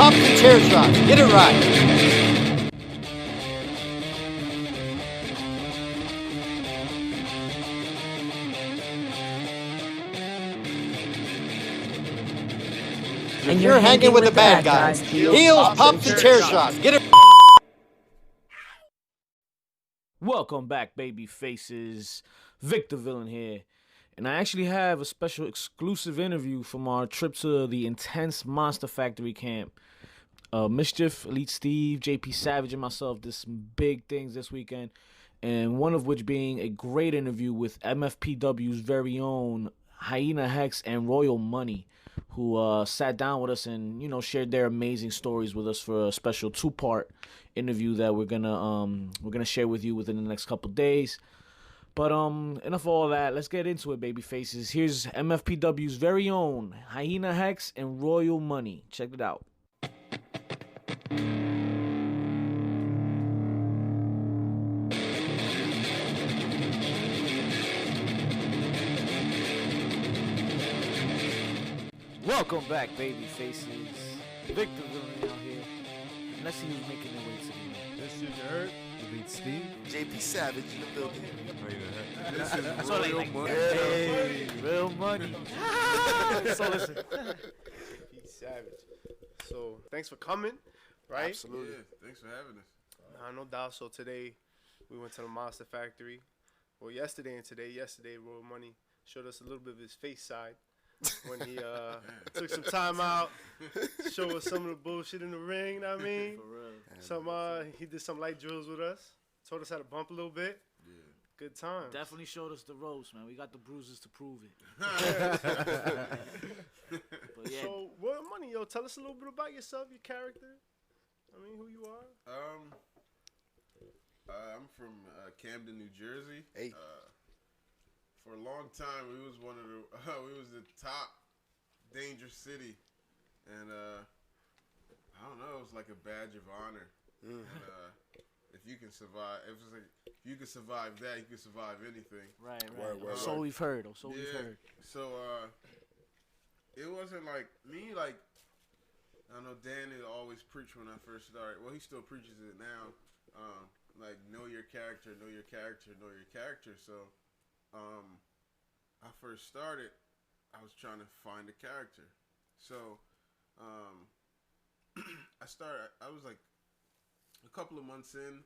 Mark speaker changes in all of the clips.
Speaker 1: pops and chair shots. Get it right. And you're hanging with the bad guys. Heels, pops, and chair shots. Get it.
Speaker 2: Welcome back, baby faces. Victor Villain here. And I actually have a special exclusive interview from our trip to the intense Monster Factory camp. Mischief, Elite Steve, JP Savage, and myself did some big things this weekend. And one of which being a great interview with MFPW's very own Hyena Hexx and Royal Money, who sat down with us and, shared their amazing stories with us for a special 2-part interview that we're gonna share with you within the next couple days. But enough of all that. Let's get into it, baby faces. Here's MFPW's very own Hyena Hexx and Royal Money. Check it out. Welcome back, baby faces. Victor Villain out here. And let's see who's making their way to the
Speaker 3: This is your Earth. Elite Steve.
Speaker 4: JP Savage in the building.
Speaker 3: This is
Speaker 2: So
Speaker 3: Royal
Speaker 2: like,
Speaker 3: Money.
Speaker 2: hey, real money. So listen.
Speaker 3: JP Savage. So thanks for coming, right?
Speaker 4: Absolutely.
Speaker 5: Yeah, thanks for having us.
Speaker 3: No doubt. So today we went to the Monster Factory. Well, yesterday and today. Yesterday, Royal Money showed us a little bit of his face side when he took some time out, show us some of the bullshit in the ring. You know what I mean?
Speaker 2: For real.
Speaker 3: He did some light drills with us. Taught us how to bump a little bit.
Speaker 5: Yeah.
Speaker 3: Good time.
Speaker 2: Definitely showed us the ropes, man. We got the bruises to prove it. But yeah.
Speaker 3: So, Royal Money, yo, tell us a little bit about yourself, your character. I mean, who you are.
Speaker 5: I'm from Camden, New Jersey.
Speaker 4: Hey.
Speaker 5: For a long time, we was we was the top dangerous city, and I don't know, it was like a badge of honor. And, if you can survive, if you can survive that, you can survive anything.
Speaker 2: Right.
Speaker 4: Word.
Speaker 2: So we've heard. We've heard.
Speaker 5: So it wasn't like me. Like, I know Dan had always preached when I first started. Well, he still preaches it now. Like, know your character, know your character, know your character. So. I first started, I was trying to find a character. So, I was like a couple of months in,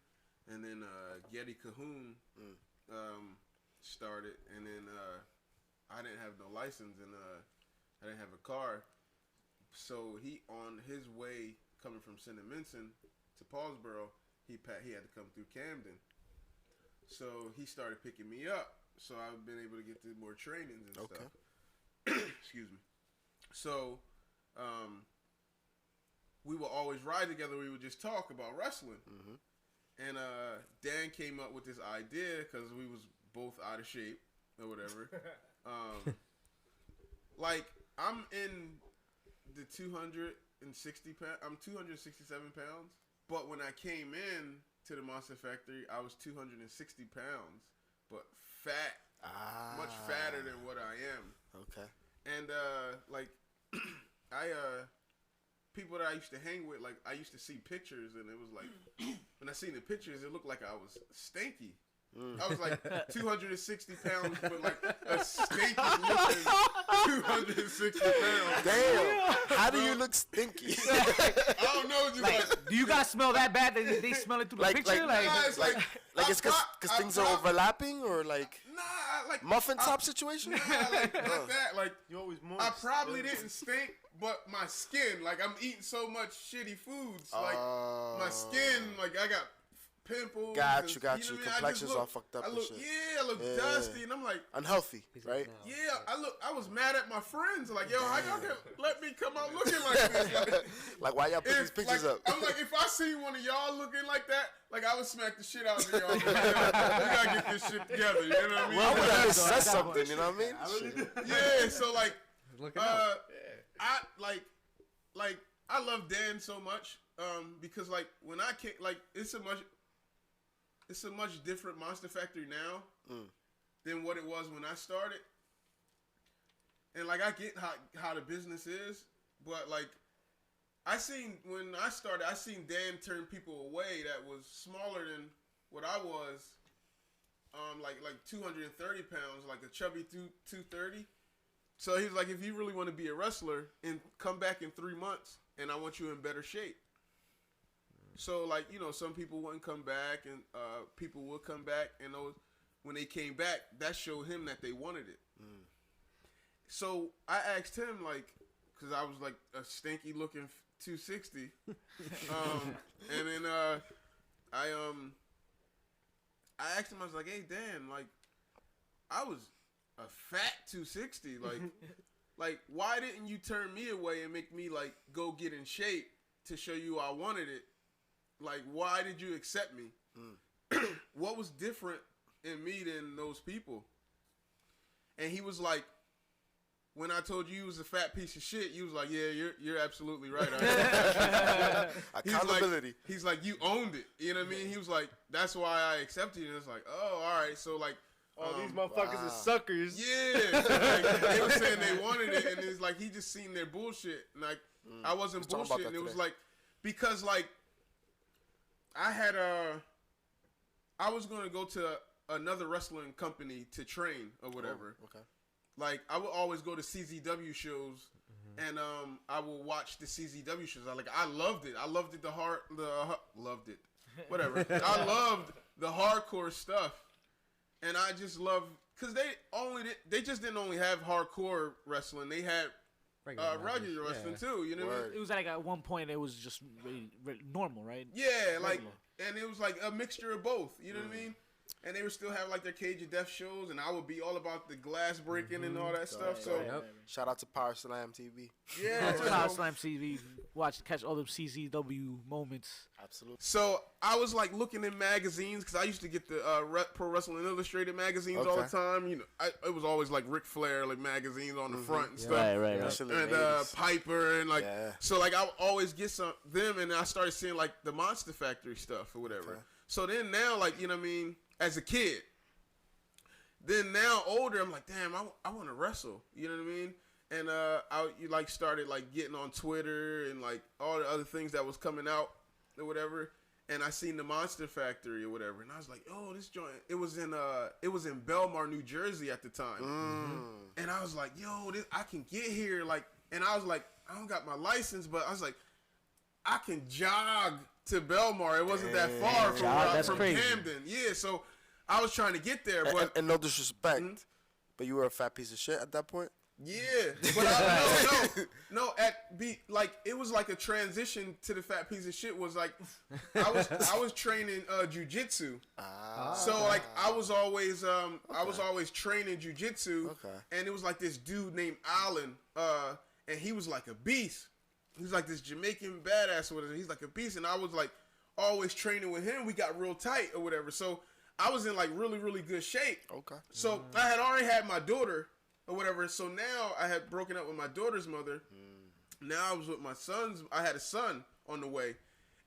Speaker 5: and then Getty Cahoon started, and then I didn't have no license, and I didn't have a car. So he, on his way coming from Cinnamon to Paulsboro, he had to come through Camden. So he started picking me up. So I've been able to get to more trainings and stuff. Excuse me. So, we would always ride together. We would just talk about wrestling. Mm-hmm. And Dan came up with this idea because we was both out of shape or whatever. Like, I'm in the 260 pounds. I'm 267 pounds. But when I came in to the Monster Factory, I was 260 pounds. But fat, much fatter than what I am.
Speaker 4: Okay.
Speaker 5: And like, people that I used to hang with, like, I used to see pictures, and it was like, when I seen the pictures, it looked like I was stinky. I was like 260 pounds, but like a stinky looking 260 pounds.
Speaker 4: Damn. How do you look stinky?
Speaker 5: I don't know, just like
Speaker 2: Do you guys smell that bad that they smell it through the picture?
Speaker 5: nah, it's like
Speaker 4: it's because things are overlapping, or like
Speaker 5: like
Speaker 4: muffin top situation?
Speaker 5: Nah, like not that. Like,
Speaker 3: You always moist.
Speaker 5: I probably didn't stink, but my skin, like, I'm eating so much shitty foods, like my skin, like, I got pimples.
Speaker 4: Got you.
Speaker 5: know what I mean?
Speaker 4: Complexion's all fucked up
Speaker 5: I
Speaker 4: and
Speaker 5: look,
Speaker 4: shit.
Speaker 5: I look dusty, and I'm like,
Speaker 4: Unhealthy, right?
Speaker 5: I was mad at my friends, like, yo, how y'all can let me come out looking like this?
Speaker 4: Like, why y'all put these pictures up?
Speaker 5: I'm like, if I see one of y'all looking like that, like, I would smack the shit out of y'all. You gotta get this shit together, you know what I mean?
Speaker 4: Well, I would have said something, you know what I mean?
Speaker 5: Yeah, so like, I love Dan so much, because like when I came, like it's a much different Monster Factory now than what it was when I started. And like I get how the business is, but like I seen when I started, I seen Dan turn people away that was smaller than what I was. Like 230 pounds, like a chubby 230. So he's like, if you really want to be a wrestler, and come back in 3 months, and I want you in better shape. So like, you know, some people wouldn't come back, and people would come back, and when they came back, that showed him that they wanted it. So I asked him, like, because I was like a stinky looking 260, and then I asked him, I was like, hey Dan, like, I was a fat 260, like why didn't you turn me away and make me like go get in shape to show you I wanted it? Like, why did you accept me? What was different in me than those people? And he was like, when I told you was a fat piece of shit, you was like, yeah, you're absolutely right.
Speaker 4: Accountability.
Speaker 5: He's like, you owned it. You know what I mean? He was like, that's why I accepted you. And it's like, oh, all right. So like,
Speaker 3: these motherfuckers is suckers.
Speaker 5: Yeah, like, they were saying they wanted it, and it's like he just seen their bullshit. And like, I wasn't bullshit, and it was like, because like, I was gonna go to another wrestling company to train or whatever.
Speaker 4: Oh, okay.
Speaker 5: Like, I would always go to CZW shows, and I would watch the CZW shows. I loved it. I loved it. Loved it. Whatever. I loved the hardcore stuff, and I just loved, because they just didn't only have hardcore wrestling. They had regular wrestling too. You know what I mean?
Speaker 2: It was like at one point it was just really normal, right?
Speaker 5: Yeah, like, and it was like a mixture of both. You know what I mean? And they would still have like their Cage of Death shows, and I would be all about the glass breaking and all that stuff. So
Speaker 4: shout out to Power Slam TV.
Speaker 5: Yeah,
Speaker 2: Power Slam TV. Catch all them CZW moments.
Speaker 4: Absolutely.
Speaker 5: So I was like looking in magazines, because I used to get the Pro Wrestling Illustrated magazines all the time. You know, it was always like Ric Flair like magazines on the front and stuff.
Speaker 2: Right.
Speaker 5: And Piper and like so like I would always get them, and I started seeing like the Monster Factory stuff or whatever.
Speaker 4: Okay.
Speaker 5: So then now, like, you know what I mean, as a kid, then now older, I'm like, damn, I want to wrestle. You know what I mean? And you like started like getting on Twitter and like all the other things that was coming out or whatever. And I seen the Monster Factory or whatever, and I was like, oh, this joint. It was in Belmar, New Jersey at the time. And I was like, yo, I can get here. Like, and I was like, I don't got my license, but I was like, I can jog to Belmar. It wasn't that far from Camden. Yeah, so I was trying to get there, but
Speaker 4: and no disrespect, but you were a fat piece of shit at that point.
Speaker 5: Yeah, but it was like a transition to the fat piece of shit. Was like I was training jujitsu, so like I was always training jujitsu, and it was like this dude named Alan, and he was like a beast. He's like this Jamaican badass or whatever. He's like a beast, and I was like always training with him. We got real tight or whatever, so I was in like really, really good shape. Okay. So I had already had my daughter or whatever. So now I had broken up with my daughter's mother. Now I was with my son's. I had a son on the way,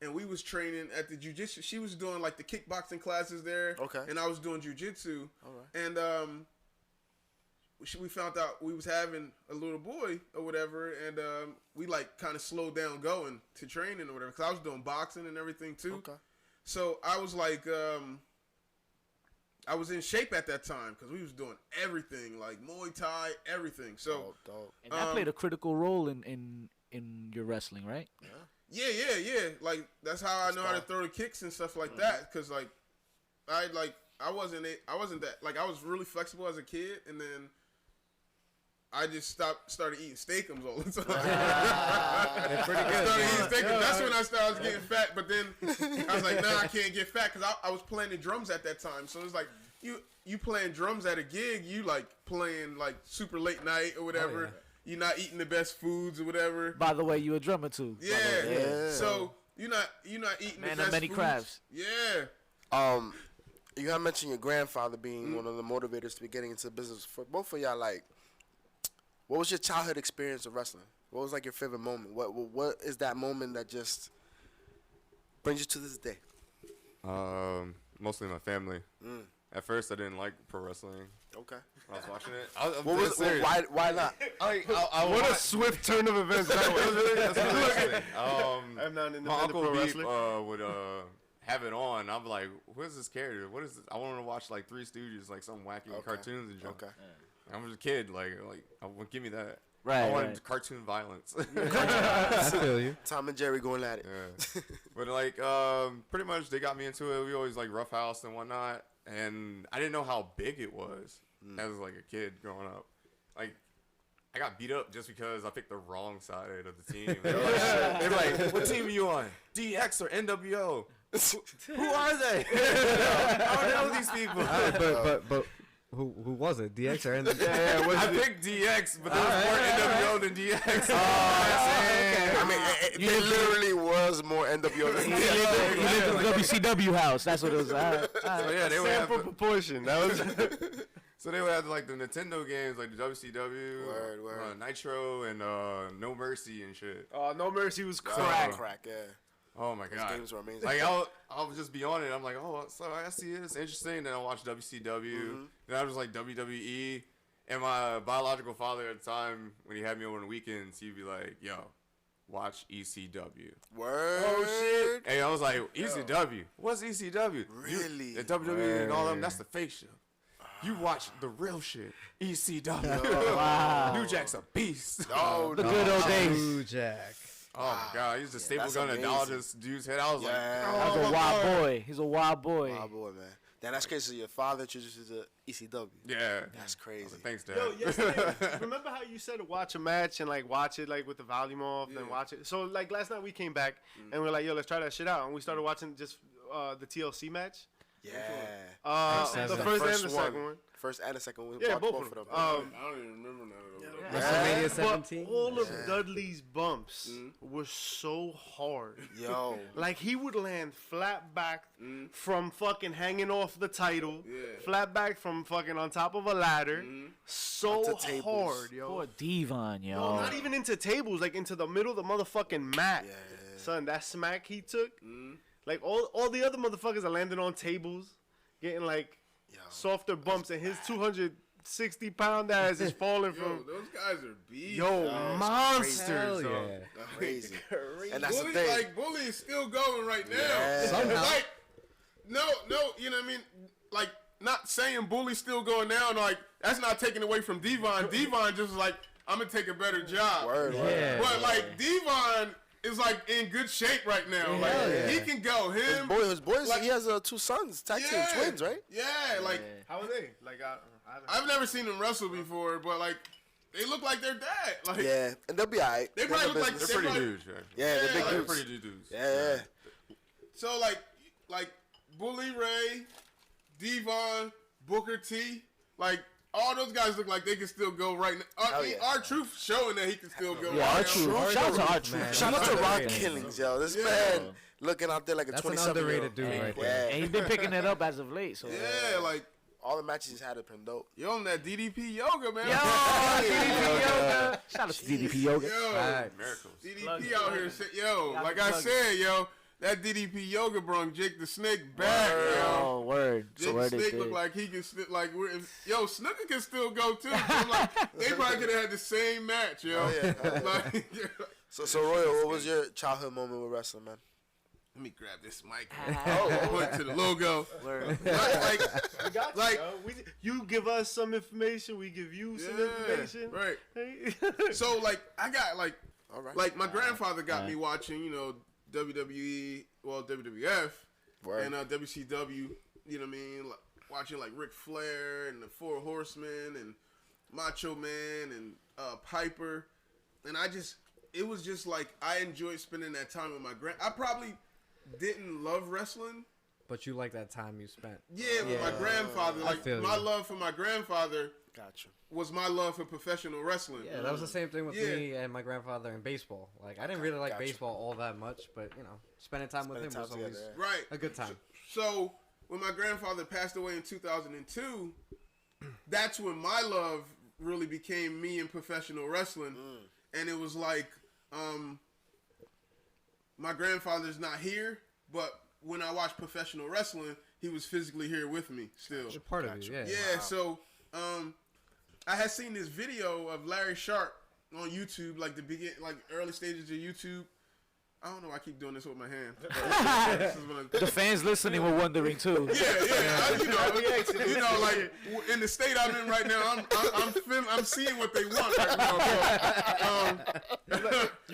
Speaker 5: and we was training at the jiu-jitsu. She was doing like the kickboxing classes there. Okay. And I was doing jiu-jitsu. All right. And we found out we was having a little boy or whatever, and we like kind of slowed down going to training or whatever, because I was doing boxing and everything too. Okay. So I was like, I was in shape at that time because we was doing everything, like Muay Thai, everything. So
Speaker 2: and that played a critical role in your wrestling, right?
Speaker 5: Yeah. Like that's how I know how to throw the kicks and stuff like that, because like I wasn't that, like, I was really flexible as a kid, and then I just started eating steakums all the time. Pretty good. Started eating steakums. That's when I started getting fat. But then I was like, nah, I can't get fat, because I was playing the drums at that time. So it's like you playing drums at a gig, you like playing like super late night or whatever. Oh, yeah. You're not eating the best foods or whatever.
Speaker 2: By the way, you a drummer too.
Speaker 5: Yeah. So you're not eating the best
Speaker 2: of many
Speaker 5: foods.
Speaker 2: crafts.
Speaker 5: Yeah.
Speaker 4: You had mentioned your grandfather being one of the motivators to be getting into business. For both of y'all, like, what was your childhood experience of wrestling? What was like your favorite moment? What is that moment that just brings you to this day?
Speaker 6: Mostly my family. At first, I didn't like pro wrestling.
Speaker 4: Okay.
Speaker 6: When I was watching it.
Speaker 4: What was why not?
Speaker 3: What a swift turn of events that was.
Speaker 6: I'm
Speaker 3: not into
Speaker 6: my Uncle
Speaker 3: pro
Speaker 6: Beep
Speaker 3: wrestling.
Speaker 6: would have it on. I'm like, what is this character? What is this? I wanted to watch like Three Stooges, like some wacky cartoons and junk.
Speaker 4: Okay.
Speaker 6: I was a kid, like give me that.
Speaker 2: Right.
Speaker 6: I wanted cartoon violence.
Speaker 7: I feel you.
Speaker 4: Tom and Jerry going at it.
Speaker 6: Yeah. But like, pretty much they got me into it. We always like roughhouse and whatnot, and I didn't know how big it was as like a kid growing up. Like, I got beat up just because I picked the wrong side of the team. They were like, "What team are you on? DX or NWO? Who are they? I don't know these people."
Speaker 7: But who was it? DX or NWO?
Speaker 6: I picked DX, but there was more NWO than DX.
Speaker 4: Okay. I mean, it literally was more NWO than
Speaker 2: You lived in the WCW house. That's what it was.
Speaker 6: So yeah, they would have
Speaker 3: Sample proportion. That was.
Speaker 6: So they would have like the Nintendo games, like the WCW,
Speaker 4: Word.
Speaker 6: Nitro, and No Mercy and shit.
Speaker 3: No Mercy was
Speaker 4: crack.
Speaker 3: crack.
Speaker 4: Crack, yeah.
Speaker 6: Oh my
Speaker 4: Those
Speaker 6: god,
Speaker 4: games were amazing.
Speaker 6: like I'll just be on it. I'm like, oh, so I see it. It's interesting. Then I watch WCW. Then I was like WWE. And my biological father at the time, when he had me over on the weekends, he'd be like, yo, watch ECW.
Speaker 4: Word.
Speaker 3: Oh shit.
Speaker 6: And I was like, ECW? What's ECW?
Speaker 4: Really?
Speaker 6: The WWE and all them, that's the fake shit. You watch the real shit. ECW.
Speaker 2: Wow.
Speaker 6: New Jack's a beast.
Speaker 4: Oh,
Speaker 2: The good old days.
Speaker 7: Blue Jack.
Speaker 6: Oh my god, he used to staple
Speaker 4: that's
Speaker 6: gun and dollar
Speaker 4: amazing.
Speaker 6: this dude's head. I was like,
Speaker 2: That was a wild boy. He's a wild boy.
Speaker 4: Wow, boy, man. Then that's crazy. So your father introduced you to ECW.
Speaker 6: yeah.
Speaker 4: That's crazy.
Speaker 6: Thanks, Dad.
Speaker 3: Yo, yesterday, remember how you said to watch a match and like watch it like with the volume off, then watch it. So like last night we came back and we're like, yo, let's try that shit out, and we started watching just the TLC match.
Speaker 4: Yeah.
Speaker 3: The first and the second one.
Speaker 4: First and the second one.
Speaker 3: Yeah,
Speaker 4: Watch
Speaker 3: both of them.
Speaker 5: I don't even remember none of those.
Speaker 7: WrestleMania
Speaker 3: But
Speaker 7: 17.
Speaker 3: all of Dudley's bumps were so hard.
Speaker 4: Yo.
Speaker 3: Like he would land flat back from fucking hanging off the title, flat back from fucking on top of a ladder, so
Speaker 4: Onto tables.
Speaker 3: hard, yo.
Speaker 2: Poor Devon, yo.
Speaker 3: No, not even into tables, like into the middle of the motherfucking mat.
Speaker 4: Yeah.
Speaker 3: Son, that smack he took, like all the other motherfuckers are landing on tables, getting like softer bumps, and his 260-pound ass is falling
Speaker 5: Yo,
Speaker 3: from.
Speaker 5: those guys are beast.
Speaker 3: Monsters.
Speaker 7: Hell
Speaker 3: yo.
Speaker 7: yeah.
Speaker 4: Crazy. And that's
Speaker 5: Bully,
Speaker 4: the thing.
Speaker 5: like Bully is still going right now.
Speaker 4: Yeah.
Speaker 7: Somehow.
Speaker 5: Like, no, you know what I mean? Like, not saying Bully's still going now, and like that's not taking away from Devon. Devon just like, I'm gonna take a better job.
Speaker 4: Word.
Speaker 7: Yeah.
Speaker 5: But like Devon is like in good shape right now. Like
Speaker 7: yeah.
Speaker 5: he can go. Him.
Speaker 4: His boys,
Speaker 5: like-
Speaker 4: he has two sons, tag team twins, right?
Speaker 5: Yeah, like
Speaker 3: How are they? Like
Speaker 5: I've never seen them wrestle before, but like they look like their dad. Like
Speaker 4: Yeah, and they'll be alright.
Speaker 5: they probably look like
Speaker 6: They're
Speaker 5: they
Speaker 6: pretty
Speaker 5: probably-
Speaker 6: huge, right?
Speaker 4: Yeah, they're big
Speaker 5: like,
Speaker 6: They're
Speaker 4: dudes.
Speaker 6: pretty dudes.
Speaker 4: Yeah.
Speaker 5: So like Bully Ray, Devon, Booker T, like all those guys look like they can still go right now.
Speaker 4: Hell yeah.
Speaker 5: R-Truth showing that he can still go
Speaker 2: Yeah,
Speaker 5: right
Speaker 2: R-Truth.
Speaker 5: now.
Speaker 2: Shout out to
Speaker 7: man.
Speaker 2: R-Truth.
Speaker 4: Shout out to
Speaker 7: He's
Speaker 4: Ron
Speaker 7: underrated.
Speaker 4: Killings, yo. This
Speaker 5: Yeah.
Speaker 4: man looking out there like a
Speaker 7: That's an
Speaker 4: 27-year-old.
Speaker 7: underrated dude right there.
Speaker 4: Yeah.
Speaker 2: And he's been picking it up as of late. So
Speaker 5: Yeah, like
Speaker 4: All the matches he's had have been dope.
Speaker 5: yo on that DDP yoga, man.
Speaker 2: DDP Yoga. Shout out to DDP Yoga.
Speaker 5: Yo,
Speaker 7: Right.
Speaker 6: Miracles.
Speaker 5: DDP out here, yo.
Speaker 2: Gotta
Speaker 5: Like I
Speaker 2: plug
Speaker 5: said, yo, that DDP yoga brung Jake the Snake back, yo.
Speaker 2: Oh, word.
Speaker 5: Jake the
Speaker 2: Word it
Speaker 5: Snake
Speaker 2: did.
Speaker 5: look like he can still like. Yo, Snooker can still go too. So, like, they probably could have had the same match, yo.
Speaker 4: Oh, yeah.
Speaker 5: Like,
Speaker 4: So Royal, what was your childhood moment with wrestling, man?
Speaker 5: let me grab this mic. Put it to the logo.
Speaker 2: Word.
Speaker 5: Like,
Speaker 3: you give us some information, we give you some information.
Speaker 5: right.
Speaker 3: Hey.
Speaker 5: So like, I got like,
Speaker 4: All right.
Speaker 5: like my grandfather got me watching, you know, WWE, well WWF,
Speaker 4: Word.
Speaker 5: and WCW. You know what I mean? Like, watching like Ric Flair and the Four Horsemen and Macho Man and Piper, and it was just like I enjoyed spending that time with my I probably didn't love wrestling.
Speaker 7: But you like that time you spent.
Speaker 5: Yeah, with my grandfather. Like
Speaker 7: feel
Speaker 5: my
Speaker 7: you.
Speaker 5: love for my grandfather
Speaker 4: Gotcha.
Speaker 5: was my love for professional wrestling.
Speaker 7: Yeah, that was the same thing with
Speaker 5: Yeah.
Speaker 7: me and my grandfather in baseball. Like, I didn't really like
Speaker 4: Gotcha.
Speaker 7: baseball all that much, but, you know, spending time with him
Speaker 4: time
Speaker 7: was always
Speaker 4: together,
Speaker 5: Right.
Speaker 7: a good time.
Speaker 5: So when my grandfather passed away in 2002, that's when my love really became me in professional wrestling. And it was like, my grandfather's not here, but when I watch professional wrestling, he was physically here with me still.
Speaker 7: It's part of you, yeah.
Speaker 5: Yeah, so I had seen this video of Larry Sharp on YouTube, like early stages of YouTube. I don't know why I keep doing this with my hand.
Speaker 2: The fans listening were wondering too.
Speaker 5: Like in the state I'm in right now, I'm seeing what they want right now.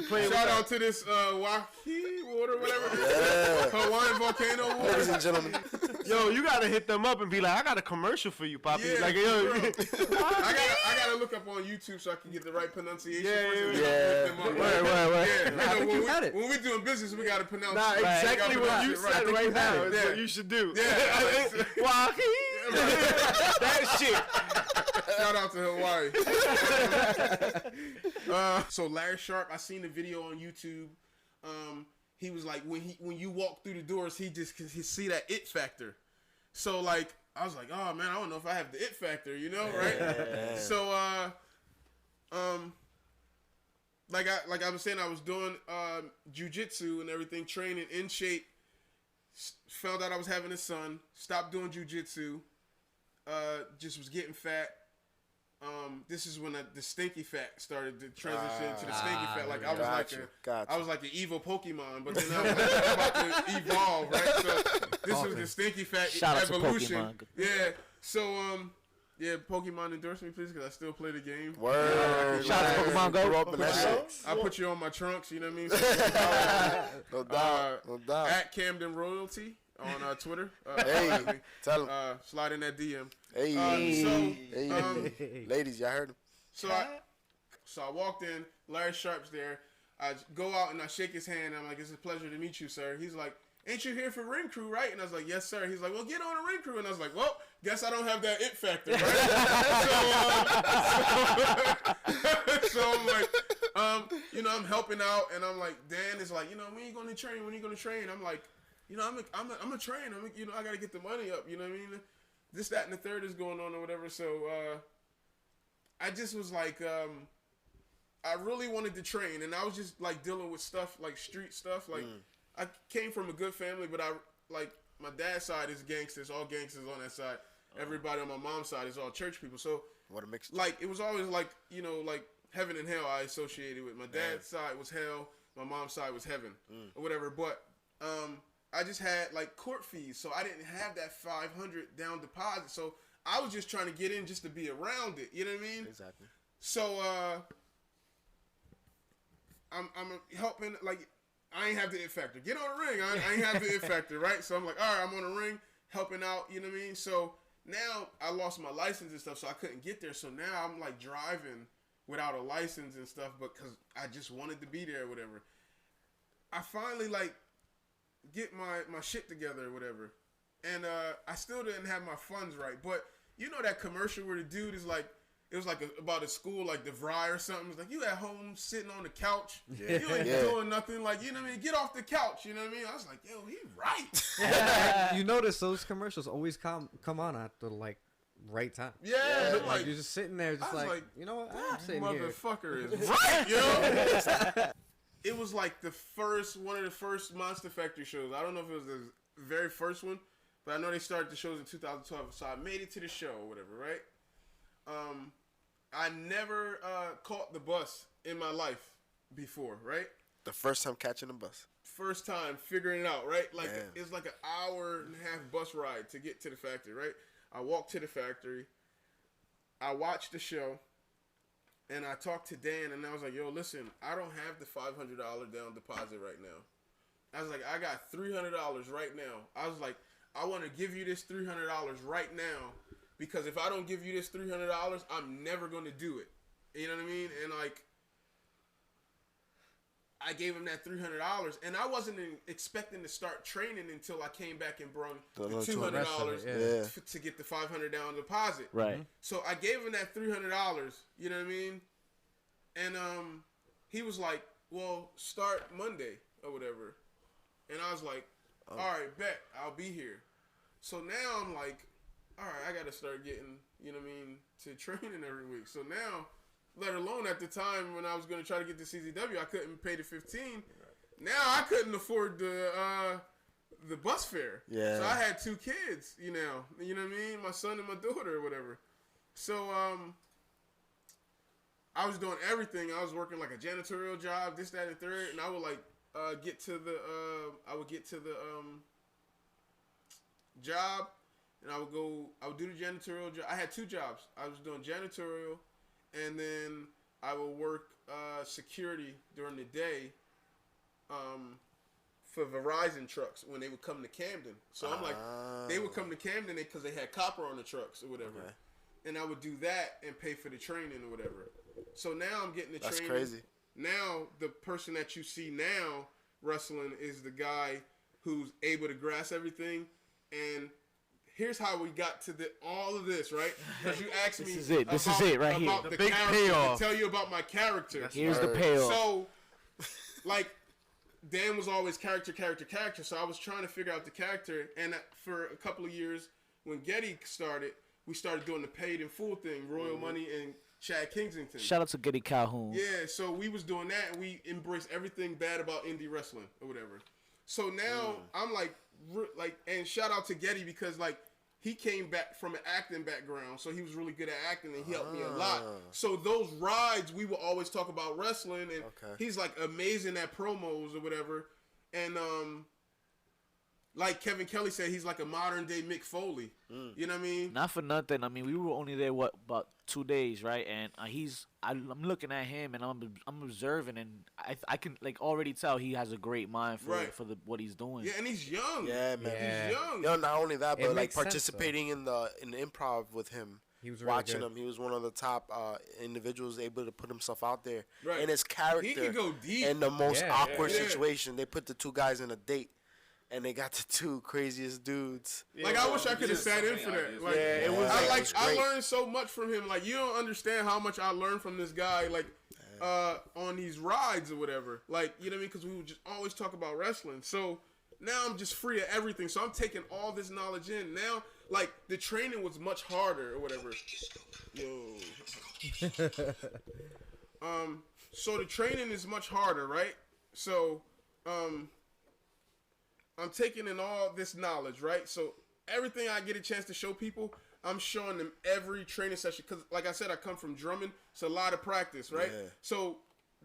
Speaker 5: So, shout out to this Wahi water, whatever, Hawaiian volcano water.
Speaker 4: Ladies and gentlemen.
Speaker 3: Yo, you gotta hit them up and be like, I got a commercial for you, Poppy.
Speaker 5: Yeah,
Speaker 3: like, yo,
Speaker 5: I gotta look up on YouTube so I can get the right pronunciation.
Speaker 3: Yeah.
Speaker 5: When we doing business, we gotta pronounce.
Speaker 3: Nah, exactly what you said right now is
Speaker 5: Yeah.
Speaker 3: what you should do.
Speaker 5: Yeah.
Speaker 3: That shit.
Speaker 5: Shout out to Hawaii. So Larry Sharp, I seen the video on YouTube. He was like, when you walk through the doors, he see that it factor. So like, I was like, oh man, I don't know if I have the it factor, right? Yeah. So like I was saying, I was doing jiu-jitsu and everything, training in shape. Found out I was having a son. Stopped doing jiu-jitsu. Just was getting fat. This is when the stinky fat started to transition to the stinky fat. Like I was like an evil Pokemon, but then I was about to evolve, right? So this was the stinky fat evolution. Yeah. So yeah, Pokemon endorse me, please, because I still play the game.
Speaker 4: Word.
Speaker 2: Shout out to Pokemon Go.
Speaker 5: I put you on my trunks, you know what I mean?
Speaker 4: No doubt.
Speaker 5: At Camden Royalty on Twitter.
Speaker 4: Hey, tell him.
Speaker 5: Slide in that DM.
Speaker 4: Hey, ladies, y'all heard him.
Speaker 5: So I walked in. Larry Sharp's there. I go out and I shake his hand. I'm like, it's a pleasure to meet you, sir. He's like, ain't you here for ring crew, right? And I was like, yes, sir. He's like, well, get on a ring crew. And I was like, well, guess I don't have that it factor, right? So I'm like, I'm helping out, and I'm like, Dan is like, when you going to train? When you going to train? I'm like, I'm a train. I got to get the money up. You know what I mean? This, that, and the third is going on or whatever. So I just was like, I really wanted to train, and I was just like dealing with stuff like street stuff. Like I came from a good family, but my dad's side is gangsters, all gangsters on that side. Everybody on my mom's side is all church people. So
Speaker 4: what a mixture.
Speaker 5: Like it was always like like heaven and hell I associated with. My dad's side was hell, my mom's side was heaven or whatever. But I just had like court fees, so I didn't have that $500 down deposit. So I was just trying to get in just to be around it. You know what I mean?
Speaker 4: Exactly.
Speaker 5: So I'm helping, like, I ain't have the it factor. Get on the ring. I ain't have the it factor, right? So I'm like, all right, I'm on the ring, helping out, you know what I mean? So now I lost my license and stuff, so I couldn't get there. So now I'm like driving without a license and stuff, but because I just wanted to be there or whatever. I finally like get my shit together or whatever. And I still didn't have my funds right. But you know that commercial where the dude is like, it was like about a school, like the Vry or something. It's like, you at home sitting on the couch. Yeah. You ain't doing nothing. Like, you know what I mean? Get off the couch. You know what I mean? I was like, yo, he right.
Speaker 7: You notice those commercials always come on at the, like, right time.
Speaker 5: Yeah.
Speaker 7: Like, you're just sitting there just like, you know what? I'm sitting here.
Speaker 5: Motherfucker is right, yo. It was like one of the first Monster Factory shows. I don't know if it was the very first one, but I know they started the shows in 2012. So I made it to the show or whatever, right? I never caught the bus in my life before, right?
Speaker 4: The first time catching the bus.
Speaker 5: First time figuring it out, right? Like, it's like an hour and a half bus ride to get to the factory, right? I walked to the factory. I watched the show. And I talked to Dan, and I was like, yo, listen, I don't have the $500 down deposit right now. I was like, I got $300 right now. I was like, I want to give you this $300 right now. Because if I don't give you this $300, I'm never going to do it. You know what I mean? And, like, I gave him that $300, and I wasn't expecting to start training until I came back and brought the $200 to get the $500 down deposit.
Speaker 2: Right.
Speaker 5: So I gave him that $300, you know what I mean? And he was like, well, start Monday or whatever. And I was like, all right, bet, I'll be here. So now I'm like, all right, I got to start getting, you know what I mean, to training every week. So now, let alone at the time when I was going to try to get to CZW, I couldn't pay the $15. Now I couldn't afford the the bus fare.
Speaker 4: Yeah.
Speaker 5: So I had 2 kids, you know what I mean? My son and my daughter or whatever. So I was doing everything. I was working like a janitorial job, this, that, and third, and I would like get to the job, and I would do the janitorial job. I had 2 jobs. I was doing janitorial, and then I would work security during the day for Verizon trucks when they would come to Camden. So I'm like, they would come to Camden because they had copper on the trucks or whatever. Okay. And I would do that and pay for the training or whatever. So now I'm getting the training. That's crazy. Now the person that you see now wrestling is the guy who's able to grasp everything. And here's how we got to all of this, right? Because you asked me
Speaker 2: This is it right here.
Speaker 3: The big payoff.
Speaker 5: To tell you about my character.
Speaker 2: Here's the payoff.
Speaker 5: So, like, Dan was always character. So I was trying to figure out the character. And for a couple of years, when Getty started, we started doing the paid in full thing, Royal Money and Chad Kingsington.
Speaker 2: Shout out to Getty Calhoun.
Speaker 5: Yeah, so we was doing that, and we embraced everything bad about indie wrestling or whatever. So now I'm like, and shout out to Getty because like he came back from an acting background, so he was really good at acting, and he helped me a lot. So those rides, we would always talk about wrestling, and he's like amazing at promos or whatever. And like Kevin Kelly said, he's like a modern day Mick Foley. You know what I mean?
Speaker 2: Not for nothing. I mean, we were only there about 2 days, right? And I'm looking at him and I'm observing, and I can like already tell he has a great mind for what he's doing.
Speaker 5: Yeah, and he's young.
Speaker 4: Yeah, man.
Speaker 5: Yeah. He's young.
Speaker 4: Yo, not only that, but like
Speaker 7: sense,
Speaker 4: participating in the improv with him.
Speaker 7: He was really
Speaker 4: watching
Speaker 7: good.
Speaker 4: him. He was one of the top individuals able to put himself out there.
Speaker 5: Right.
Speaker 4: And his character
Speaker 5: He could go deep.
Speaker 4: in the most awkward
Speaker 5: Yeah.
Speaker 4: situation. They put the 2 guys in a date. And they got the 2 craziest dudes.
Speaker 5: Yeah, like I wish I could have sat in for that. Like,
Speaker 4: it was.
Speaker 5: I learned so much from him. Like you don't understand how much I learned from this guy. Like on these rides or whatever. Like you know what I mean? Because we would just always talk about wrestling. So now I'm just free of everything. So I'm taking all this knowledge in. Now like the training was much harder or whatever. Yo. So the training is much harder, right? So I'm taking in all this knowledge, right? So everything I get a chance to show people, I'm showing them every training session. Because like I said, I come from drumming. It's a lot of practice, right? Yeah. So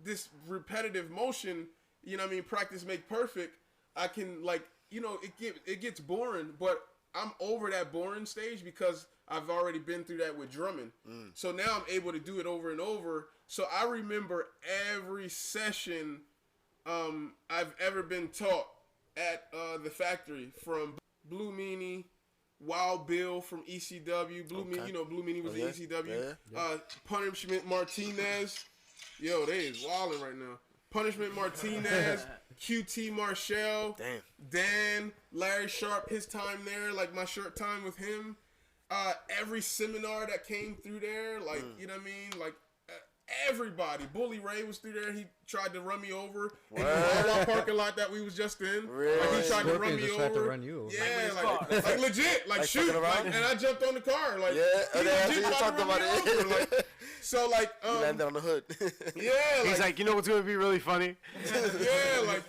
Speaker 5: this repetitive motion, you know what I mean? Practice make perfect. I can like, you know, it gets boring, but I'm over that boring stage because I've already been through that with drumming. So now I'm able to do it over and over. So I remember every session I've ever been taught at the factory, from Blue Meanie, Wild Bill from ECW. Blue Meanie, you know, Blue Meanie was in ECW. Yeah. Punishment Martinez. Yo, they is wilding right now. Punishment Martinez, QT Marshall, Dan, Larry Sharp, his time there, like my short time with him. Every seminar that came through there, like, you know what I mean? Like, everybody. Bully Ray was through there. He tried to run me over in the Wawa parking lot that we was just in.
Speaker 4: Really?
Speaker 5: Like, he tried to run me
Speaker 7: just
Speaker 5: over.
Speaker 7: tried to run you over.
Speaker 5: Yeah, like legit. Like shoot. Like, and I jumped on the car. Like, he legit tried to run me over. Like, so, like,
Speaker 4: you landed on the hood.
Speaker 5: Yeah.
Speaker 3: He's like, you know what's going to be really funny?
Speaker 5: Yeah, like,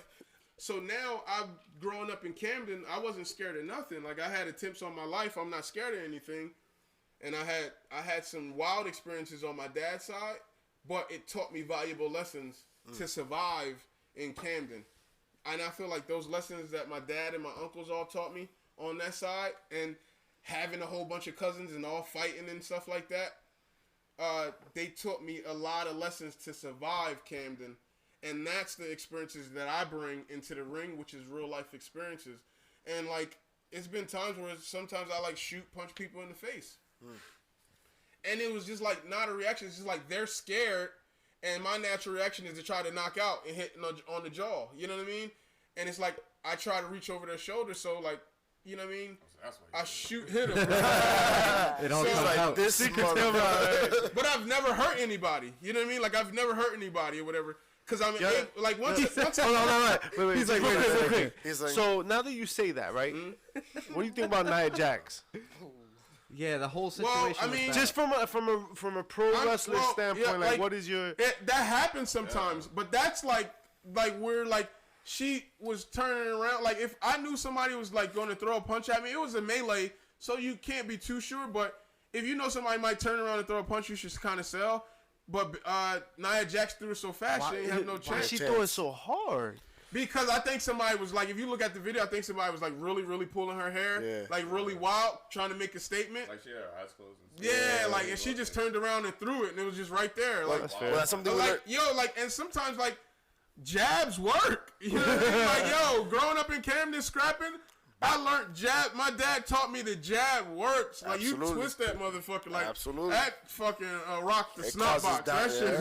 Speaker 5: so now I've grown up in Camden. I wasn't scared of nothing. Like, I had attempts on my life. I'm not scared of anything. And I had some wild experiences on my dad's side. But it taught me valuable lessons to survive in Camden. And I feel like those lessons that my dad and my uncles all taught me on that side, and having a whole bunch of cousins and all fighting and stuff like that, they taught me a lot of lessons to survive Camden. And that's the experiences that I bring into the ring, which is real life experiences. And like, it's been times where sometimes I like punch people in the face. And it was just like not a reaction. It's just like they're scared, and my natural reaction is to try to knock out and hit on the jaw. You know what I mean? And it's like I try to reach over their shoulder, so like, you know what I mean? I hit them.
Speaker 7: It all comes out.
Speaker 4: This
Speaker 5: But I've never hurt anybody. You know what I mean? Like I've never hurt anybody or whatever. Cause I'm like once.
Speaker 3: Hold on, wait. He's like, real quick.
Speaker 4: He's like,
Speaker 3: So now that you say that, right? What do you think about Nia Jax?
Speaker 7: Yeah, the whole situation.
Speaker 5: Well, I mean,
Speaker 3: Just from a pro wrestling standpoint, like what is your?
Speaker 5: That happens sometimes, but that's like we're like she was turning around. Like, if I knew somebody was, like, going to throw a punch at me, it was a melee, so you can't be too sure. But if you know somebody might turn around and throw a punch, you should kind of sell. But Nia Jax threw it so fast, she didn't have no chance.
Speaker 3: Why she threw it so hard?
Speaker 5: Because I think somebody was like, if you look at the video, I think somebody was like really, really pulling her hair, like really wild, trying to make a statement.
Speaker 6: Like she had her eyes closed.
Speaker 5: And like, and she just turned around and threw it, and it was just right there. Like,
Speaker 3: that's fair.
Speaker 4: Well, that's something
Speaker 5: like, and sometimes like jabs work. You know what I mean? Like, yo, growing up in Camden scrapping, I learned jab. My dad taught me the jab works. Like, you twist that motherfucker. Like, that fucking rocked the snot box. That shit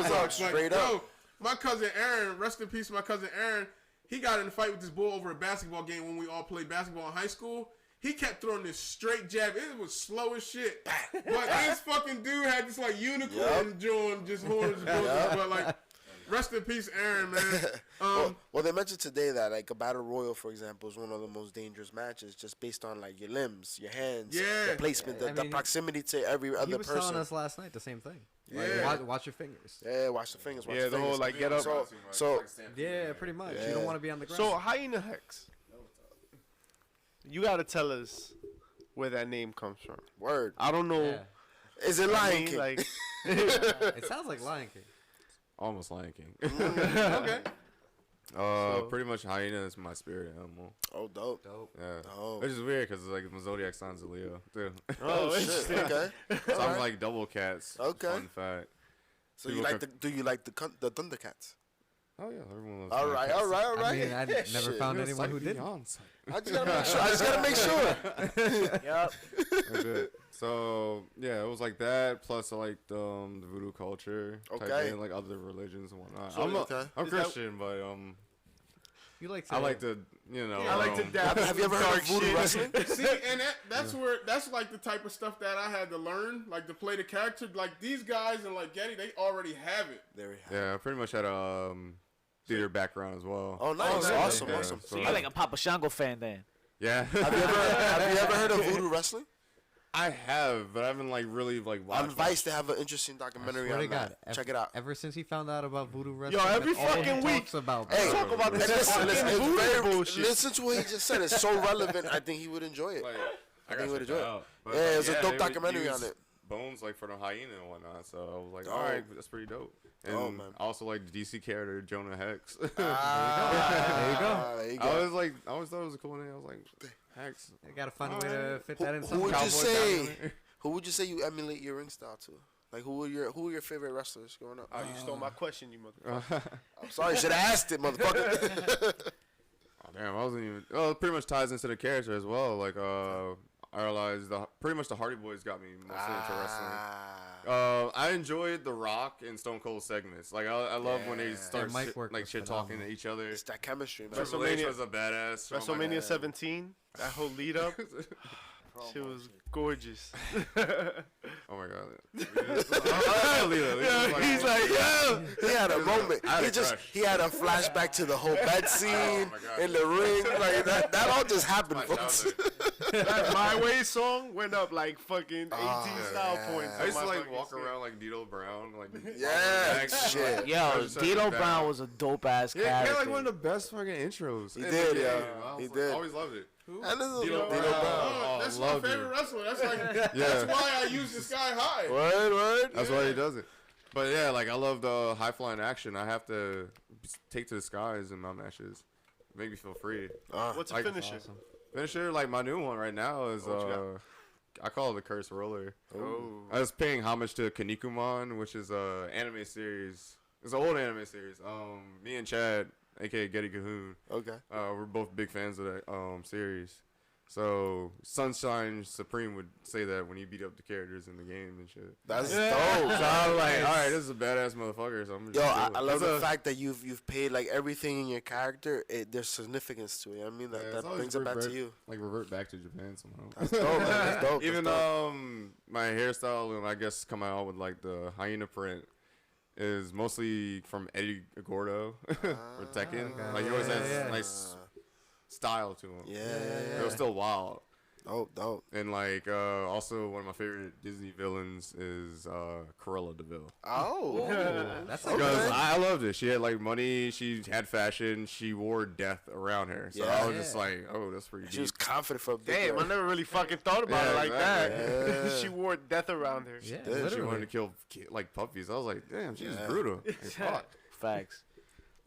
Speaker 5: goes.
Speaker 4: Straight up.
Speaker 5: My cousin Aaron, rest in peace, my cousin Aaron, he got in a fight with this bull over a basketball game when we all played basketball in high school. He kept throwing this straight jab. It was slow as shit. But this fucking dude had this like unicorn joint, just horns. But like, rest in peace, Aaron, man.
Speaker 4: Well, they mentioned today that like a battle royal, for example, is one of the most dangerous matches, just based on like your limbs, your hands, the placement, the proximity to every other person.
Speaker 7: He was telling us last night the same thing. Like, watch your fingers.
Speaker 4: Yeah, watch the fingers. Watch
Speaker 3: the
Speaker 4: fingers.
Speaker 3: whole like get up.
Speaker 4: So
Speaker 7: yeah, pretty much. You don't want to be on the ground.
Speaker 3: So Hyena Hexx, you gotta tell us where that name comes from.
Speaker 4: Word.
Speaker 3: I don't know.
Speaker 7: Yeah.
Speaker 4: Is it Lion King?
Speaker 3: Like,
Speaker 7: it sounds like Lion King.
Speaker 6: Almost Lion King.
Speaker 5: Okay.
Speaker 6: Pretty much hyena is my spirit animal.
Speaker 4: Oh, dope.
Speaker 6: Yeah.
Speaker 4: Oh.
Speaker 6: Which is weird because like my zodiac sign's a Leo too.
Speaker 4: Oh shit. Okay.
Speaker 6: So I'm like double cats.
Speaker 4: Okay.
Speaker 6: Fun fact.
Speaker 4: So you like do you like the Thundercats?
Speaker 6: Oh yeah, everyone loves
Speaker 4: All right.
Speaker 7: I mean, I never
Speaker 4: Shit.
Speaker 7: found anyone who didn't.
Speaker 4: I just gotta make sure.
Speaker 3: yep.
Speaker 6: That's it. So yeah, it was like that. Plus I like the voodoo culture. Type
Speaker 4: Okay.
Speaker 6: thing, like other religions and whatnot.
Speaker 4: So,
Speaker 6: I'm Christian, but
Speaker 7: You like to,
Speaker 6: I like to, you know.
Speaker 3: I like to dab.
Speaker 4: Have you ever heard of voodoo wrestling?
Speaker 5: See, and that's like the type of stuff that I had to learn, like to play the character. Like these guys and like Getty, they already have it.
Speaker 4: There we have.
Speaker 6: Yeah, I pretty much had a theater background as well.
Speaker 4: Oh, nice.
Speaker 5: Yeah.
Speaker 4: Awesome.
Speaker 6: Yeah,
Speaker 4: Awesome.
Speaker 2: So you're like a Papa Shango fan then?
Speaker 6: Yeah.
Speaker 4: Have you ever heard of voodoo wrestling?
Speaker 6: I have, but I haven't like really like watched.
Speaker 4: On Vice, they have an interesting documentary
Speaker 7: swear to
Speaker 4: on
Speaker 7: God,
Speaker 4: that. Check it out.
Speaker 7: Ever since he found out about voodoo wrestling,
Speaker 3: every
Speaker 7: that's all he
Speaker 3: fucking week.
Speaker 7: talks about.
Speaker 4: Hey,
Speaker 3: Talk about this
Speaker 4: listen,
Speaker 3: fucking
Speaker 4: it's
Speaker 3: voodoo
Speaker 4: very
Speaker 3: bullshit.
Speaker 4: Listen to what he just said. It's so relevant. I think he would enjoy it.
Speaker 6: Like,
Speaker 4: I think he would enjoy it.
Speaker 6: But,
Speaker 4: Yeah, there's a dope
Speaker 6: they would
Speaker 4: documentary
Speaker 6: use
Speaker 4: on it.
Speaker 6: Bones like for the hyena and whatnot. So I was like,
Speaker 4: Dope.
Speaker 6: all right, that's pretty dope. And
Speaker 4: Oh, man.
Speaker 6: I also like the DC character Jonah Hex.
Speaker 7: There you go.
Speaker 4: There you
Speaker 6: I
Speaker 4: go.
Speaker 6: was like, I always thought it was a cool name. I was like, Hex.
Speaker 7: You gotta find a way to fit that in.
Speaker 4: Who
Speaker 7: somehow.
Speaker 4: would you
Speaker 6: Cowboy
Speaker 4: say?
Speaker 6: down there.
Speaker 4: Who would you say you emulate your ring style to? Like who are your favorite wrestlers growing up?
Speaker 3: Oh, you stole my question, you motherfucker.
Speaker 4: I'm sorry, should have asked it, motherfucker.
Speaker 6: Oh, damn, I wasn't even. Well, it pretty much ties into the character as well. Like, I realized pretty much the Hardy Boys got me mostly into wrestling. I enjoyed The Rock and Stone Cold segments. Like, I love when they start
Speaker 7: Their mic work
Speaker 6: like
Speaker 7: was
Speaker 6: shit talking to
Speaker 7: phenomenal.
Speaker 6: each other.
Speaker 4: It's that chemistry, man.
Speaker 6: Triple H was a badass. Oh my
Speaker 3: WrestleMania
Speaker 6: God.
Speaker 3: 17, that whole lead up, shit was gorgeous.
Speaker 6: Oh my god.
Speaker 3: He's like, yeah.
Speaker 4: He had a moment.
Speaker 6: I had a crush.
Speaker 4: He had a flashback to the whole bed scene
Speaker 6: my God.
Speaker 4: in the ring. Like that all just happened,
Speaker 6: My
Speaker 4: folks.
Speaker 6: childhood.
Speaker 3: That My Way song went up like fucking 18 style
Speaker 4: yeah.
Speaker 3: points.
Speaker 6: I used to
Speaker 3: on my
Speaker 6: like
Speaker 3: fucking
Speaker 6: walk
Speaker 3: shit.
Speaker 6: around like Dito Brown, like
Speaker 4: Yeah,
Speaker 6: like,
Speaker 4: shit.
Speaker 2: Yo,
Speaker 6: I was such a
Speaker 2: Dito
Speaker 6: bad-
Speaker 2: Brown was a dope ass
Speaker 6: Yeah, he
Speaker 2: character.
Speaker 6: had like one of the best fucking intros.
Speaker 4: He
Speaker 6: in
Speaker 4: did,
Speaker 6: the
Speaker 4: yeah.
Speaker 6: game. I was
Speaker 4: He
Speaker 6: like,
Speaker 4: did.
Speaker 6: Always loved it.
Speaker 4: And this is
Speaker 6: Dito Brown.
Speaker 5: Oh, that's my
Speaker 6: loved
Speaker 5: favorite
Speaker 6: it.
Speaker 5: wrestler. That's like
Speaker 6: Yeah.
Speaker 5: that's why I use the Sky High.
Speaker 4: Word.
Speaker 6: That's why he does it. But yeah, like I love the high flying action. I have to take to the skies in my matches. Make me feel free.
Speaker 3: What's a
Speaker 6: Like-
Speaker 3: finisher?
Speaker 6: Finisher, like my new one right now is
Speaker 3: What you got?
Speaker 6: I call it the Curse Roller.
Speaker 3: Oh.
Speaker 6: I was paying homage to Kinnikuman, which is a anime series. It's an old anime series. Me and Chad, aka Getty Cahoon,
Speaker 4: Okay.
Speaker 6: we're both big fans of that series. So Sunshine Supreme would say that when he beat up the characters in the game and shit.
Speaker 4: That's
Speaker 6: So
Speaker 4: dope.
Speaker 6: I was like, all right, this is a badass motherfucker. So I'm just
Speaker 4: Yo,
Speaker 6: gonna do
Speaker 4: I
Speaker 6: it.
Speaker 4: love
Speaker 6: It's
Speaker 4: the
Speaker 6: a-
Speaker 4: fact that you've paid like everything in your character. There's significance to it. You know what I mean,
Speaker 6: Yeah, it's
Speaker 4: that
Speaker 6: always
Speaker 4: brings it back to
Speaker 6: revert-
Speaker 4: you.
Speaker 6: Like revert back to Japan somehow.
Speaker 4: That's dope, man. That's dope.
Speaker 6: Even
Speaker 4: That's dope.
Speaker 6: my hairstyle and I guess coming out with like the hyena print is mostly from Eddie Gordo or Tekken.
Speaker 7: okay.
Speaker 6: Like he always has
Speaker 7: Yeah.
Speaker 6: nice style to him.
Speaker 4: Yeah.
Speaker 6: It was still wild.
Speaker 4: Dope.
Speaker 6: And like also one of my favorite Disney villains is Cruella de Vil.
Speaker 4: Oh,
Speaker 7: That's
Speaker 6: Because I loved it. She had like money. She had fashion. She wore death around her. So I was just like, oh, that's pretty
Speaker 4: she
Speaker 6: deep.
Speaker 4: was confident for a big
Speaker 3: Damn, I
Speaker 4: girl.
Speaker 3: never really fucking thought about it like
Speaker 6: exactly.
Speaker 3: that. She wore death around her.
Speaker 7: Yeah,
Speaker 6: She
Speaker 7: literally.
Speaker 6: wanted to kill like puppies. I was like, damn, she's brutal. Like, fuck.
Speaker 2: Facts.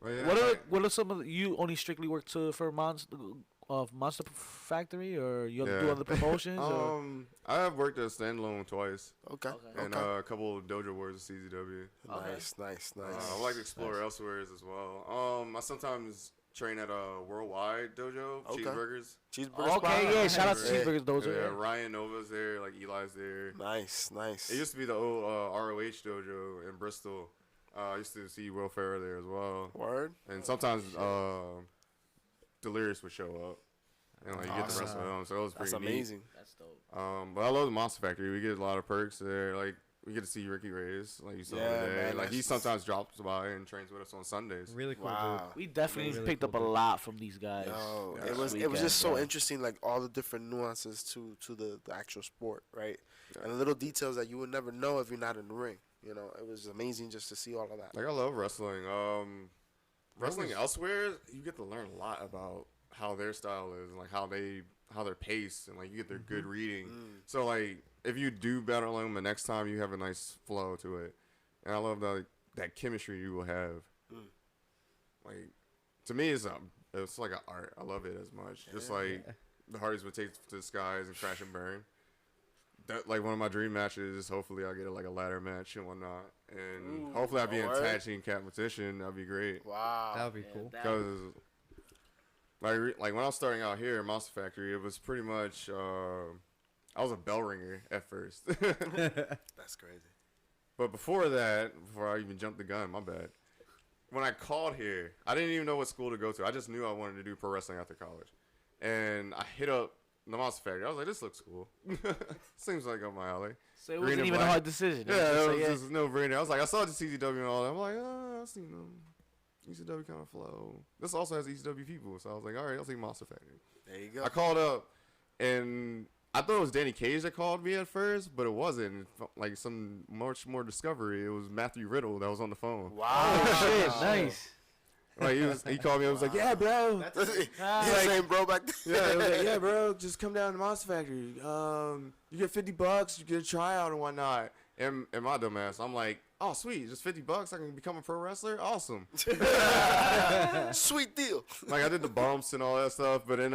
Speaker 6: But yeah,
Speaker 2: What are some of you only strictly work for Monster Factory, or you do
Speaker 6: Yeah.
Speaker 2: other promotions? Or?
Speaker 6: I have worked at standalone twice,
Speaker 4: Okay.
Speaker 6: and a couple of Dojo Wars at CZW.
Speaker 4: Nice.
Speaker 6: I like to explore elsewhere as well. I sometimes train at a Worldwide Dojo,
Speaker 4: Okay.
Speaker 6: Cheeseburgers.
Speaker 4: Cheeseburger
Speaker 2: Okay,
Speaker 4: spot.
Speaker 2: yeah. Shout out to
Speaker 6: Yeah.
Speaker 2: Cheeseburgers Dojo.
Speaker 6: Yeah,
Speaker 2: Yeah.
Speaker 6: Ryan Nova's there, like Eli's there.
Speaker 4: Nice.
Speaker 6: It used to be the old ROH Dojo in Bristol. I used to see Will Ferrell there as well.
Speaker 4: Word.
Speaker 6: And sometimes Delirious would show up. And like you get to wrestle with him, so it was pretty
Speaker 4: That's
Speaker 6: neat.
Speaker 4: amazing.
Speaker 2: That's dope.
Speaker 6: But I love the Monster Factory. We get a lot of perks there. Like we get to see Ricky Reyes, like you saw
Speaker 4: Yeah,
Speaker 6: today.
Speaker 4: man,
Speaker 6: Like he
Speaker 4: that's-
Speaker 6: sometimes drops by and trains with us on Sundays.
Speaker 7: Really cool.
Speaker 4: Wow.
Speaker 2: We definitely
Speaker 7: Really
Speaker 2: picked
Speaker 7: cool
Speaker 2: up a
Speaker 7: dude.
Speaker 2: lot from these guys.
Speaker 4: Yo,
Speaker 6: Yeah.
Speaker 4: it was
Speaker 2: Weekend,
Speaker 4: just so
Speaker 2: yeah.
Speaker 4: interesting, like all the different nuances to the actual sport, right? And the little details that you would never know if you're not in the ring. You know, it was amazing just to see all of that.
Speaker 6: Like I love wrestling. Wrestling elsewhere, you get to learn a lot about how their style is, and like how they're paced, and like you get their good reading. So like if you do battle them the next time, you have a nice flow to it. And I love that chemistry you will have. Like to me, it's like an art. I love it as much. Just like the Hardys would take to the skies and crash and burn. That like one of my dream matches. Hopefully, I'll get like a ladder match and whatnot, and hopefully I'll be in tag team competition. That'd be great.
Speaker 4: Wow.
Speaker 7: That would be cool.
Speaker 6: Because like when I was starting out here at Monster Factory, it was pretty much I was a bell ringer at first.
Speaker 4: That's crazy.
Speaker 6: But before that, before I even jumped the gun, my bad. When I called here, I didn't even know what school to go to. I just knew I wanted to do pro wrestling after college, and I hit up the Monster Factory. I was like, this looks cool. Seems like up my alley.
Speaker 2: So it
Speaker 6: Green
Speaker 2: wasn't
Speaker 6: and
Speaker 2: even a
Speaker 6: black.
Speaker 2: hard decision.
Speaker 6: Yeah, it was just no brainer. I was like, I saw the CZW and all that. I'm like, I seen them. ECW kind of flow. This also has ECW people, so I was like, all right, I'll take Monster Factory.
Speaker 4: There you go.
Speaker 6: I called up, and I thought it was Danny Cage that called me at first, but it wasn't. It felt like some much more discovery. It was Matthew Riddle that was on the phone.
Speaker 4: Wow.
Speaker 2: Shit, nice.
Speaker 6: Like he called me. I was like, yeah, bro.
Speaker 4: He's the same bro back then.
Speaker 6: Yeah, he was like, yeah, bro. Just come down to Monster Factory. You get $50. You get a tryout and whatnot. And my dumb ass, I'm like, oh sweet, just $50. I can become a pro wrestler. Awesome.
Speaker 4: Sweet deal.
Speaker 6: Like I did the bumps and all that stuff, but then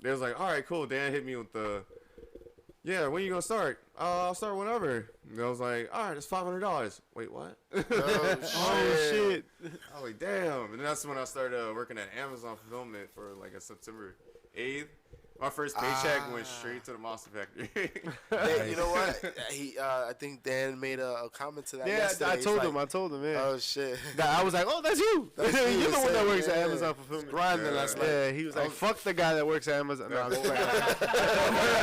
Speaker 6: they was like, all right, cool. Dan hit me with the, yeah, when you gonna start? I'll start whenever. And I was like, all right, it's $500. Wait, what?
Speaker 4: Oh, shit.
Speaker 6: I was like, damn. And that's when I started working at Amazon Fulfillment for like a September 8th. My first paycheck went straight to the Monster Factory.
Speaker 4: Hey, you know what? I think Dan made a comment to that
Speaker 3: Yeah,
Speaker 4: yesterday.
Speaker 3: I
Speaker 4: He's
Speaker 3: told
Speaker 4: like,
Speaker 3: him. I told him. Yeah.
Speaker 4: Oh, shit.
Speaker 3: I was like, oh, that's you.
Speaker 4: That's
Speaker 3: You're
Speaker 4: you,
Speaker 3: the one that
Speaker 4: same,
Speaker 3: works at
Speaker 4: yeah.
Speaker 3: Amazon Fulfillment.
Speaker 4: Grinding last night.
Speaker 3: Yeah, he was like, fuck the guy that works at Amazon. No, I'm just playing.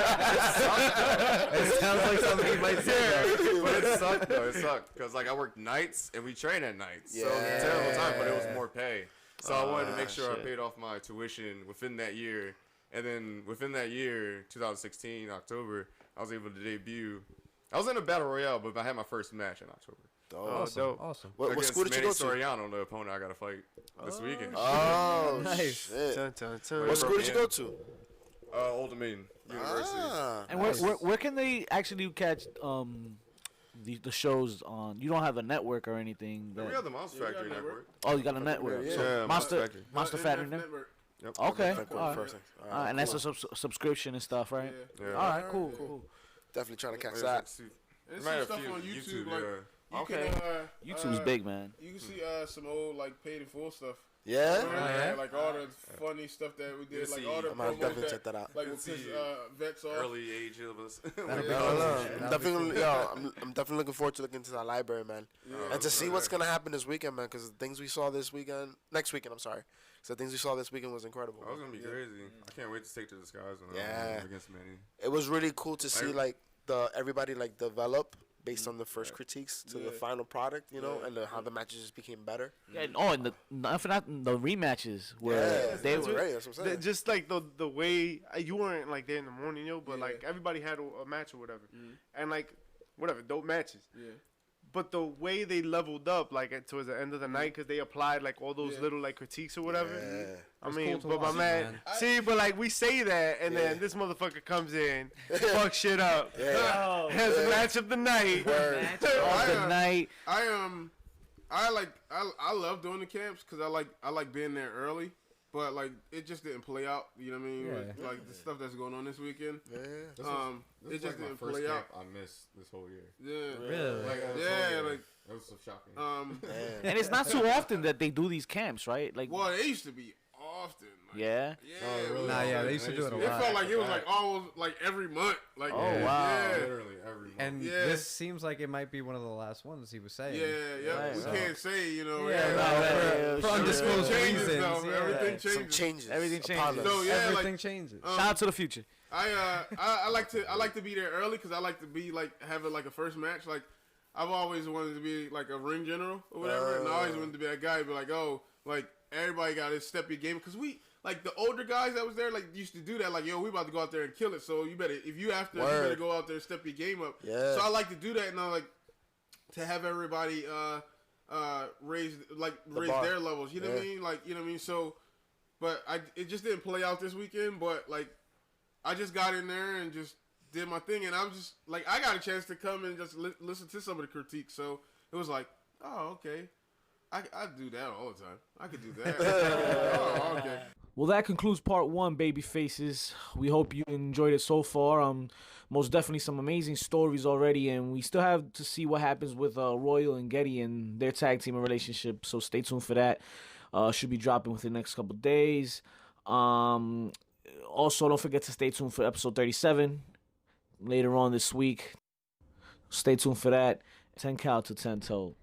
Speaker 7: It sounds like something you might say.
Speaker 6: But it sucked though. It sucked because like I worked nights and we train at nights. So it was a terrible time, but it was more pay. So I wanted to make sure I paid off my tuition within that year. And then within that year, 2016, October, I was able to debut. I was in a battle royale, but I had my first match in October.
Speaker 7: Awesome. Awesome.
Speaker 4: What school did you go to?
Speaker 6: Soriano, the opponent I got to fight this weekend.
Speaker 4: Oh,
Speaker 7: Nice.
Speaker 4: shit.
Speaker 3: Dun, dun, dun.
Speaker 4: What school did you go to?
Speaker 6: Old Dominion University.
Speaker 4: Ah.
Speaker 2: And where can they actually catch the shows on? You don't have a network or anything.
Speaker 6: We have the Monster Factory network.
Speaker 2: Oh, you got a network.
Speaker 4: yeah.
Speaker 2: So
Speaker 6: Yeah,
Speaker 2: Monster
Speaker 6: Factory.
Speaker 2: Monster Factory network.
Speaker 6: Yep.
Speaker 2: Okay.
Speaker 4: First thing. All right,
Speaker 2: And that's a subscription and stuff, right?
Speaker 6: Yeah.
Speaker 2: All right, cool.
Speaker 4: Definitely trying to catch
Speaker 6: There's
Speaker 4: that.
Speaker 6: like
Speaker 5: There's
Speaker 6: might
Speaker 5: some
Speaker 6: have
Speaker 5: stuff
Speaker 6: a few
Speaker 5: on YouTube,
Speaker 6: YouTube,
Speaker 5: like
Speaker 6: yeah.
Speaker 5: you
Speaker 2: Okay.
Speaker 5: can,
Speaker 2: YouTube's big, man.
Speaker 5: You can see some old like paid in full stuff.
Speaker 4: Yeah?
Speaker 5: Like all the funny stuff that we did,
Speaker 6: You
Speaker 5: like
Speaker 6: see-
Speaker 5: all the
Speaker 4: I might
Speaker 5: promos
Speaker 4: definitely
Speaker 5: that,
Speaker 4: check that out.
Speaker 5: like
Speaker 6: You
Speaker 5: with
Speaker 6: see,
Speaker 5: his vets off.
Speaker 6: Early age of us.
Speaker 7: That'll be
Speaker 4: I
Speaker 7: awesome.
Speaker 4: don't know.
Speaker 7: That'll
Speaker 4: I'm
Speaker 7: be
Speaker 4: definitely, I'm definitely looking forward to looking into that library, man, and to see what's gonna happen this weekend, man. Because the things we saw this weekend, next weekend, I'm sorry. So the things we saw this weekend was incredible.
Speaker 6: That was gonna be crazy. I can't wait to take to the skies when
Speaker 4: Yeah.
Speaker 6: I'm against Manny.
Speaker 4: It was really cool to see like everybody like develop based on the first critiques to the final product, you know, and how the matches just became better.
Speaker 2: Yeah, and the rematches were
Speaker 4: They were great. That's what I'm saying.
Speaker 3: Just like the way you weren't like there in the morning, but like everybody had a match or whatever, and like whatever dope matches. Yeah. But the way they leveled up, like towards the end of the night, because they applied like all those little like critiques or whatever. Yeah. I mean,
Speaker 7: cool
Speaker 3: but my
Speaker 7: watch,
Speaker 3: man, but like we say that, and then this motherfucker comes in, fuck shit up, has a match of the night,
Speaker 5: I love doing the camps because I like being there early. But like it just didn't play out, you know what I mean?
Speaker 7: Yeah.
Speaker 5: Like the stuff that's going on this weekend.
Speaker 6: Yeah.
Speaker 5: It just didn't play out.
Speaker 6: I missed this whole year.
Speaker 5: Yeah.
Speaker 7: Really?
Speaker 5: Like
Speaker 6: that was so shocking.
Speaker 2: And it's not too often that they do these camps, right? Like,
Speaker 5: well, it used to be often. Like,
Speaker 2: yeah.
Speaker 5: Yeah.
Speaker 7: Nah, yeah, they used to do it a lot.
Speaker 5: It felt like it was like almost like every month. Like,
Speaker 2: wow.
Speaker 5: Yeah.
Speaker 6: Literally every month.
Speaker 7: And this seems like it might be one of the last ones he was saying.
Speaker 5: Yeah.
Speaker 2: Right,
Speaker 5: We
Speaker 2: so.
Speaker 5: can't say, you know.
Speaker 7: For undisclosed
Speaker 5: changes,
Speaker 7: reasons.
Speaker 5: though. Everything changes.
Speaker 4: Some changes.
Speaker 2: Everything changes.
Speaker 4: upon us.
Speaker 5: So,
Speaker 7: Everything changes.
Speaker 2: Shout out to the future.
Speaker 5: I like to be there early because I like to be like have it like a first match. Like I've always wanted to be like a ring general or whatever, and I always wanted to be that guy. Be like, oh, like everybody got to step your game because we like the older guys that was there like used to do that. Like, yo, we about to go out there and kill it. So you better you better go out there and step your game up.
Speaker 4: Yeah.
Speaker 5: So I like to do that, and I like to have everybody raise their levels. You know what I mean? Like, you know what I mean? So, but it just didn't play out this weekend. But like, I just got in there and just did my thing, and I'm just like, I got a chance to come and just listen to some of the critiques. So it was like, oh, okay, I do that all the time. I could do that. Oh, okay.
Speaker 2: Well, that concludes part one, baby faces. We hope you enjoyed it so far. Most definitely some amazing stories already, and we still have to see what happens with Royal and Getty and their tag team relationship. So stay tuned for that. Should be dropping within the next couple days. Also, don't forget to stay tuned for episode 37 later on this week. Stay tuned for that. 10 cal to 10 toe.